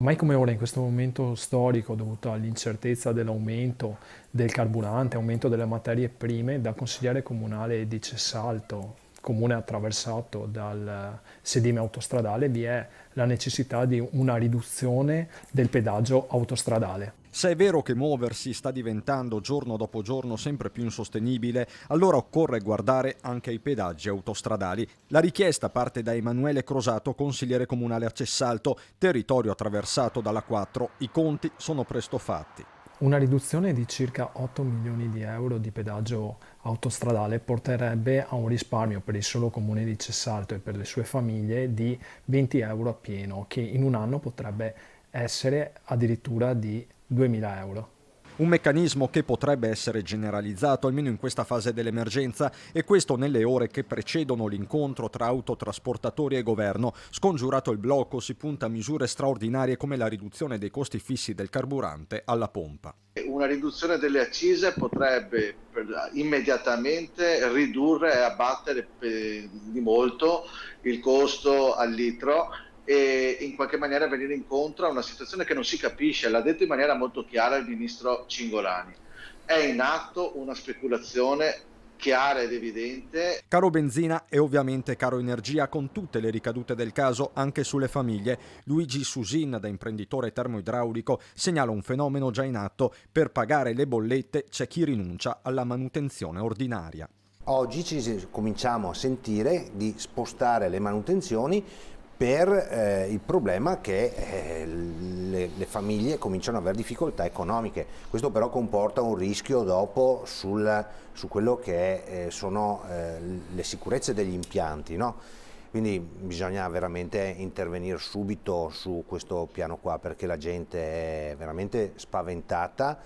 Mai come ora, in questo momento storico, dovuto all'incertezza dell'aumento del carburante, aumento delle materie prime, da consigliere comunale di Cessalto, comune attraversato dal sedime autostradale, vi è la necessità di una riduzione del pedaggio autostradale. Se è vero che muoversi sta diventando giorno dopo giorno sempre più insostenibile, allora occorre guardare anche ai pedaggi autostradali. La richiesta parte da Emanuele Crosato, consigliere comunale a Cessalto, territorio attraversato dalla 4. I conti sono presto fatti. Una riduzione di circa 8 milioni di euro di pedaggio autostradale porterebbe a un risparmio per il solo comune di Cessalto e per le sue famiglie di 20 euro a pieno, che in un anno potrebbe essere addirittura di 2000 euro. Un meccanismo che potrebbe essere generalizzato almeno in questa fase dell'emergenza, e questo nelle ore che precedono l'incontro tra autotrasportatori e governo. Scongiurato il blocco, si punta a misure straordinarie come la riduzione dei costi fissi del carburante alla pompa. Una riduzione delle accise potrebbe immediatamente ridurre e abbattere di molto il costo al litro e in qualche maniera venire incontro a una situazione che non si capisce. L'ha detto in maniera molto chiara il ministro Cingolani. È in atto una speculazione chiara ed evidente. Caro benzina e ovviamente caro energia, con tutte le ricadute del caso anche sulle famiglie. Luigi Susin, da imprenditore termoidraulico, segnala un fenomeno già in atto: per pagare le bollette c'è chi rinuncia alla manutenzione ordinaria. Oggi cominciamo a sentire di spostare le manutenzioni per il problema che le famiglie cominciano ad avere difficoltà economiche. Questo però comporta un rischio dopo su quello che sono le sicurezze degli impianti, no? Quindi bisogna veramente intervenire subito su questo piano qua, perché la gente è veramente spaventata